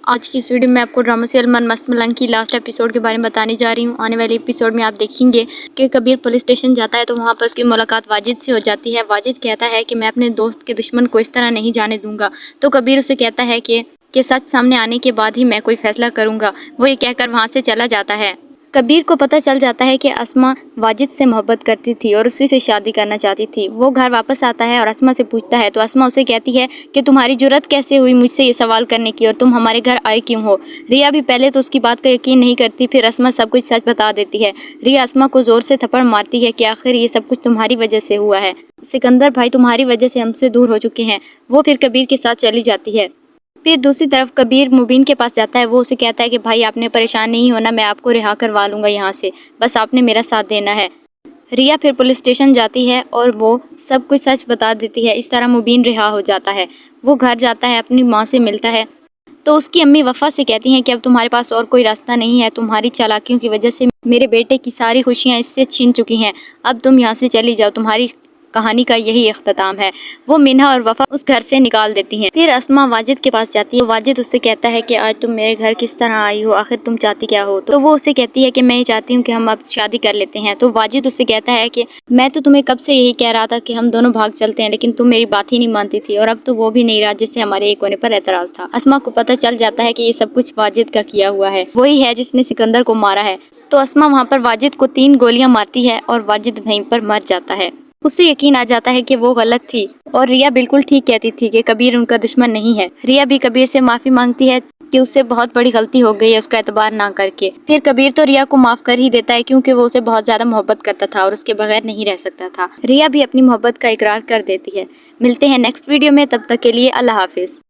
آج کی اس ویڈیو میں آپ کو ڈرامہ سیریل من مست ملنگ کی لاسٹ ایپیسوڈ کے بارے میں بتانے جا رہی ہوں۔ آنے والے ایپیسوڈ میں آپ دیکھیں گے کہ کبیر پولیس اسٹیشن جاتا ہے تو وہاں پر اس کی ملاقات واجد سے ہو جاتی ہے۔ واجد کہتا ہے کہ میں اپنے دوست کے دشمن کو اس طرح نہیں جانے دوں گا، تو کبیر اسے کہتا ہے کہ سچ سامنے آنے کے بعد ہی میں کوئی فیصلہ کروں گا۔ وہ یہ کہہ کر وہاں سے چلا جاتا ہے۔ کبیر کو پتہ چل جاتا ہے کہ اسما واجد سے محبت کرتی تھی اور اسی سے شادی کرنا چاہتی تھی۔ وہ گھر واپس آتا ہے اور اسما سے پوچھتا ہے تو اسما اسے کہتی ہے کہ تمہاری جرأت کیسے ہوئی مجھ سے یہ سوال کرنے کی اور تم ہمارے گھر آئے کیوں ہو؟ ریا بھی پہلے تو اس کی بات کا یقین نہیں کرتی، پھر اسما سب کچھ سچ بتا دیتی ہے۔ ریا اسما کو زور سے تھپڑ مارتی ہے کہ آخر یہ سب کچھ تمہاری وجہ سے ہوا ہے۔ سکندر بھائی تمہاری وجہ سے ہم سے دور ہو چکے ہیں۔ وہ پھر کبیر کے ساتھ چلی جاتی ہے۔ پھر دوسری طرف کبیر مبین کے پاس جاتا ہے۔ وہ اسے کہتا ہے کہ بھائی آپ نے پریشان نہیں ہونا، میں آپ کو رہا کروا لوں گا یہاں سے، بس آپ نے میرا ساتھ دینا ہے۔ ریا پھر پولیس اسٹیشن جاتی ہے اور وہ سب کچھ سچ بتا دیتی ہے۔ اس طرح مبین رہا ہو جاتا ہے۔ وہ گھر جاتا ہے، اپنی ماں سے ملتا ہے تو اس کی امی وفا سے کہتی ہیں کہ اب تمہارے پاس اور کوئی راستہ نہیں ہے، تمہاری چالاکیوں کی وجہ سے میرے بیٹے کی ساری خوشیاں اس سے چھین چکی ہیں، اب تم یہاں سے چلی جاؤ، تمہاری کہانی کا یہی اختتام ہے۔ وہ منہا اور وفا اس گھر سے نکال دیتی ہیں۔ پھر اسما واجد کے پاس جاتی ہے۔ واجد اس سے کہتا ہے کہ آج تم میرے گھر کس طرح آئی ہو، آخر تم چاہتی کیا ہو؟ تو وہ اسے کہتی ہے کہ میں یہ چاہتی ہوں کہ ہم اب شادی کر لیتے ہیں۔ تو واجد اس سے کہتا ہے کہ میں تو تمہیں کب سے یہی کہہ رہا تھا کہ ہم دونوں بھاگ چلتے ہیں، لیکن تم میری بات ہی نہیں مانتی تھی، اور اب تو وہ بھی نہیں رہا جس سے ہمارے ایک ہونے پر اعتراض تھا۔ اسما کو پتہ چل جاتا ہے کہ یہ سب کچھ واجد کا کیا ہوا ہے، وہی ہے جس نے سکندر کو مارا ہے۔ تو اسما وہاں پر واجد کو 3 گولیاں مارتی ہے اور واجد وہیں پر مر جاتا ہے۔ اسے یقین آ جاتا ہے کہ وہ غلط تھی اور ریا بالکل ٹھیک کہتی تھی کہ کبیر ان کا دشمن نہیں ہے۔ ریا بھی کبیر سے معافی مانگتی ہے کہ اس سے بہت بڑی غلطی ہو گئی ہے اس کا اعتبار نہ کر کے۔ پھر کبیر تو ریا کو معاف کر ہی دیتا ہے کیونکہ وہ اسے بہت زیادہ محبت کرتا تھا اور اس کے بغیر نہیں رہ سکتا تھا۔ ریا بھی اپنی محبت کا اقرار کر دیتی ہے۔ ملتے ہیں نیکسٹ ویڈیو میں، تب تک کے لیے اللہ حافظ۔